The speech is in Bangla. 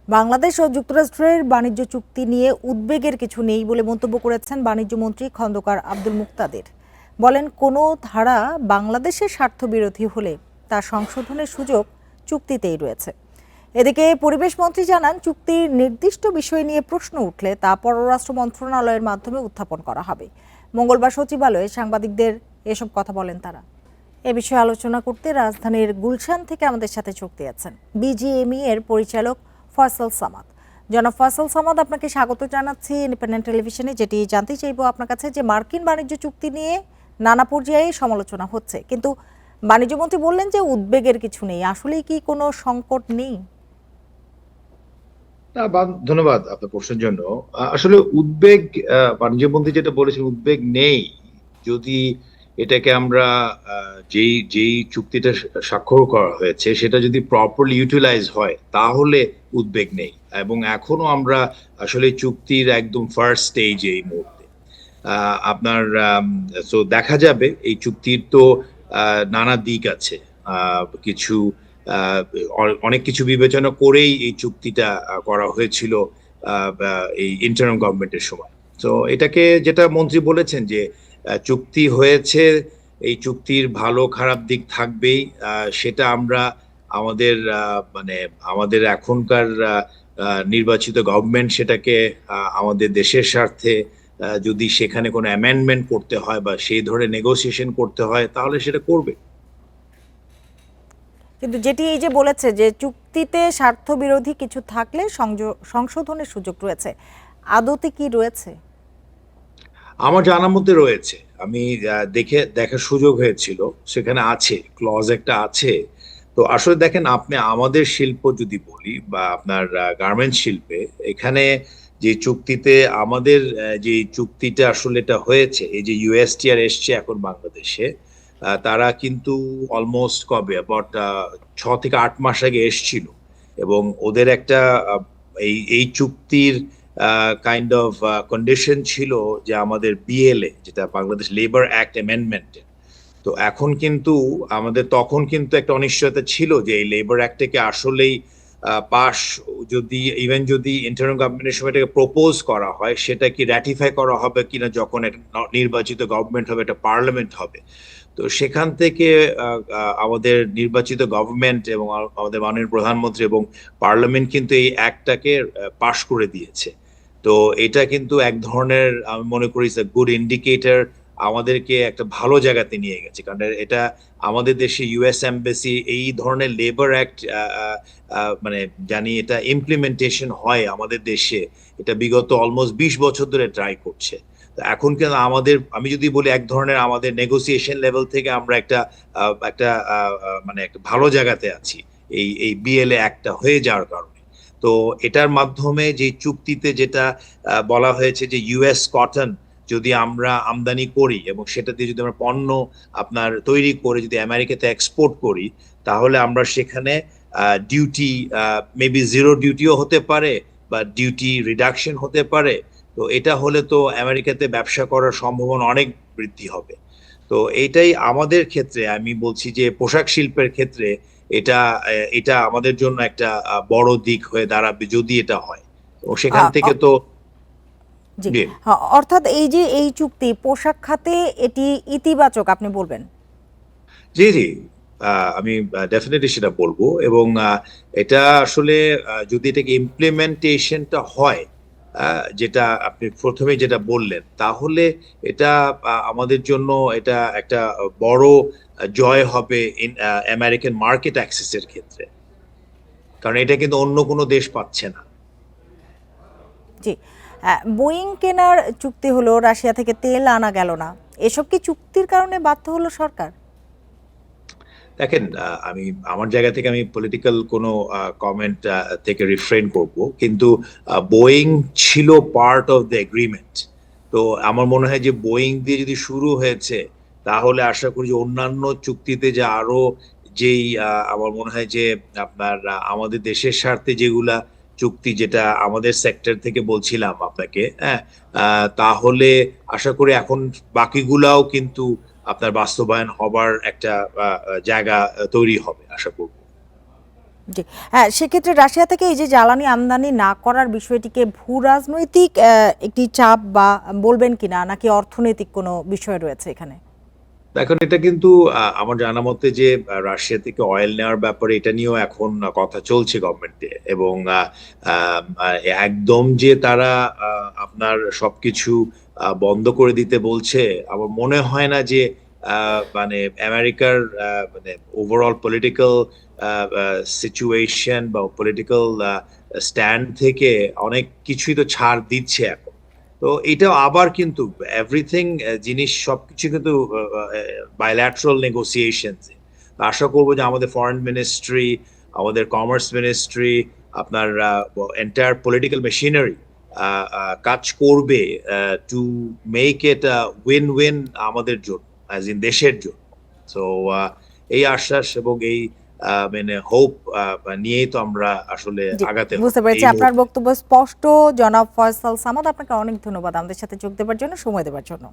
বাংলাদেশ ও যুক্তরাষ্ট্রের বাণিজ্য চুক্তি নিয়ে উদ্বেগের কিছু নেই বলে মন্তব্য করেছেন বাণিজ্যমন্ত্রী খন্দকার আব্দুল মুক্তাদির। বলেন, কোনো ধারা বাংলাদেশের স্বার্থবিরোধী হলে তা সংশোধনের সুযোগ চুক্তিতেই রয়েছে। এদিকে পরিবেশ মন্ত্রী জানান, চুক্তির নির্দিষ্ট বিষয় নিয়ে প্রশ্ন উঠলে তা পররাষ্ট্র মন্ত্রণালয়ের মাধ্যমে উত্থাপন করা হবে। মঙ্গলবার সচিবালয়ে সাংবাদিকদের এসব কথা বলেন তারা। এ বিষয়ে আলোচনা করতে রাজধানীর গুলশান থেকে আমাদের সাথে যোগ দিয়েছেন বিজিএমই এর পরিচালক ফয়সাল সামাদ। জনাব ফয়সাল সামাদ, আপনাকে স্বাগত জানাচ্ছি ইন্ডিপেন্ডেন্ট টেলিভিশনে। যেটি জানতে চাইবো আপনার কাছে যে মার্কিন বাণিজ্য চুক্তি নিয়ে নানা পর্যায়ে সমালোচনা হচ্ছে, কিন্তু বাণিজ্যমন্ত্রী বললেন যে উদ্বেগের কিছু নেই। আসলেই কি কোনো সংকট নেই? ধন্যবাদ আপনার প্রশ্নের জন্য। আসলে উদ্বেগ, বাণিজ্যমন্ত্রী যেটা বলেছেন, উদ্বেগ নেই। যদি এটাকে আমরা যেই যেই চুক্তিটা স্বাক্ষর করা হয়েছে সেটা যদি প্রপারলি ইউটিলাইজ হয় তাহলে উদ্বেগ নেই। এবং এখনো আমরা আসলে চুক্তির একদম ফার্স্ট স্টেজে এই মুহূর্তে। আপনার তো দেখা যাবে এই চুক্তির তো নানা দিক আছে। কিছু অনেক কিছু বিবেচনা করেই এই চুক্তিটা করা হয়েছিল এই ইন্টারিম গভর্নমেন্টের সময়। তো এটাকে যেটা মন্ত্রী বলেছেন যে চুক্তি হয়েছে, এই চুক্তির ভালো খারাপ দিক থাকবেই। সেটা আমরা আমাদের মানে আমাদের এখনকার নির্বাচিত গভর্নমেন্ট সেটাকে আমাদের দেশের স্বার্থে যদি সেখানে কোনো অ্যামেন্ডমেন্ট করতে হয় বা সেই ধরনের নেগোসিয়েশন করতে হয় তাহলে সেটা করবে। কিন্তু যেটি এই যে বলেছে যে চুক্তিতে স্বার্থবিরোধী কিছু থাকলে সংশোধনের সুযোগ রয়েছে, আদতে কি রয়েছে? আমার জানার মধ্যে রয়েছে। আমি দেখার সুযোগ হয়েছিল, সেখানে আছে, ক্লজ একটা আছে। তো আসলে দেখেন, আপনি আমাদের শিল্প যদি বলি বা আপনার গার্মেন্টস শিল্পে, এখানে যে চুক্তিতে আমাদের যে চুক্তিটা আসলে এটা হয়েছে, এই যে ইউএসটিআর এসছে এখন বাংলাদেশে, তারা কিন্তু অলমোস্ট কবে অ্যাবাউট 6 থেকে 8 মাস আগে এসছিল। এবং ওদের একটা এই এই চুক্তির কাইন্ড অফ কন্ডিশন ছিল যে আমাদের বিএলএ, যেটা বাংলাদেশ লেবার অ্যাক্ট অ্যামেন্ডমেন্টে। তো এখন কিন্তু আমাদের তখন কিন্তু একটা অনিশ্চয়তা ছিল যে এই লেবার অ্যাক্টটাকে আসলেই পাশ, যদি ইভেন যদি ইন্টারিম গভর্নমেন্টের সময় এটাকে প্রপোজ করা হয়, সেটা কি র্যাটিফাই করা হবে কিনা যখন একটা নির্বাচিত গভর্নমেন্ট হবে, একটা পার্লামেন্ট হবে। তো সেখান থেকে আমাদের নির্বাচিত গভর্নমেন্ট এবং আমাদের মাননীয় প্রধানমন্ত্রী এবং পার্লামেন্ট কিন্তু এই অ্যাক্টটাকে পাশ করে দিয়েছে। তো এটা কিন্তু এক ধরনের, আমি মনে করি, গুড ইন্ডিকেটর, আমাদেরকে একটা ভালো জায়গাতে নিয়ে গেছে। কারণ এটা আমাদের দেশে ইউএস এমবাসি এই ধরনের লেবার অ্যাক্ট মানে জানি এটা ইমপ্লিমেন্টেশন হয় আমাদের দেশে, এটা বিগত অলমোস্ট 20 বছর ধরে ট্রাই করছে। এখন কিন্তু আমাদের, আমি যদি বলি, এক ধরনের আমাদের নেগোসিয়েশন লেভেল থেকে আমরা একটা একটা মানে একটা ভালো জায়গাতে আছি এই এই বিএলএ একটা হয়ে যাওয়ার কারণে। তো এটার মাধ্যমে যে চুক্তিতে যেটা বলা হয়েছে যে ইউএস কটন যদি আমরা আমদানি করি এবং সেটা দিয়ে যদি আমরা পণ্য আপনার তৈরি করে যদি আমেরিকাতে এক্সপোর্ট করি, তাহলে আমরা সেখানে ডিউটি মেবি জিরো ডিউটিও হতে পারে বা ডিউটি রিডাকশন হতে পারে। তো এটা হলে তো আমেরিকাতে ব্যবসা করার সম্ভাবনা অনেক বৃদ্ধি হবে। তো এইটাই আমাদের ক্ষেত্রে, আমি বলছি যে পোশাক শিল্পের ক্ষেত্রে এটা এটা আমাদের জন্য একটা বড় দিক হয়ে দাঁড়াবে যদি এটা হয়। তো সেখান থেকে তো জি, জি অর্থাৎ এই যে এই চুক্তি পোশাক খাতে এটি ইতিবাচক আপনি বলবেন? জি জি আমি ডেফিনেটলি সেটা বলবো। এবং এটা আসলে যদি এটাকে ইমপ্লিমেন্টেশনটা হয়, যেটা আপনি প্রথমে যেটা বললেন, তাহলে এটা আমাদের জন্য এটা একটা বড় জয় হবে ইন আমেরিকান মার্কেট অ্যাক্সেসের ক্ষেত্রে। কারণ এটা কিন্তু অন্য কোনো দেশ পাচ্ছে না। জি, বোয়িং কেনার চুক্তি হলো, রাশিয়া থেকে তেল আনা গেল না। এসব কি চুক্তির কারণে বাধ্য হলো সরকার? দেখেন, আমি আমার জায়গা থেকে আমি পলিটিক্যাল কোনো কমেন্ট থেকে রিফ্রেন করব, কিন্তু বোয়িং ছিল পার্ট অফ দ্য এগ্রিমেন্ট। তো আমার মনে হয় যে বোয়িং দিয়ে যদি শুরু হয়েছে, তাহলে আশা করি যে অন্যান্য চুক্তিতে যে আরো যেই আমার মনে হয় যে আপনার আমাদের দেশের স্বার্থে যেগুলা চুক্তি, যেটা আমাদের সেক্টর থেকে বলছিলাম আপনাকে, হ্যাঁ, তাহলে আশা করি এখন বাকিগুলাও কিন্তু আপনার বাস্তবায়ন হবার একটা জায়গা তৈরি হবে আশা করব। জি, হ্যাঁ, সেক্ষেত্রে রাশিয়া থেকে এই যে জ্বালানি আমদানি না করার বিষয়টিকে ভূ রাজনৈতিক একটি চাপ বা বলবেন কিনা, নাকি অর্থনৈতিক কোনো বিষয় রয়েছে এখানে? এখন এটা কিন্তু আমার জানা মতে যে রাশিয়া থেকে অয়েল নেওয়ার ব্যাপারে এটা নিয়েও এখন কথা চলছে গভর্নমেন্টে, এবং একদম যে তারা আপনার সবকিছু বন্ধ করে দিতে বলছে, আমার মনে হয় না যে মানে আমেরিকার মানে ওভারঅল পলিটিক্যাল সিচুয়েশন বা পলিটিক্যাল স্ট্যান্ড থেকে অনেক কিছুই তো ছাড় দিচ্ছে এখন। তো এটাও আবার কিন্তু এভরিথিং জিনিস সবকিছু কিন্তু বায়োল্যাটারাল নেগোসিয়েশন। আশা করবো যে আমাদের ফরেন মিনিস্ট্রি, আমাদের কমার্স মিনিস্ট্রি, আপনার এন্টায়ার পলিটিক্যাল মেশিনারি কাজ করবে to make it win win আমাদের জন্য, অ্যাজ ইন দেশের জন্য। সো এই আশ্বাস এবং এই মানে হোপ নিয়েই তো আমরা আসলে জি, আগাতে বুঝতে হবে পেরেছি। এই আপনার মুহূর্তে। বক্তব্য স্পষ্ট। জনাব ফয়সাল সামাদ, আপনাকে অনেক ধন্যবাদ আমাদের সাথে যোগ দেওয়ার জন্য, সময় দেওয়ার জন্য।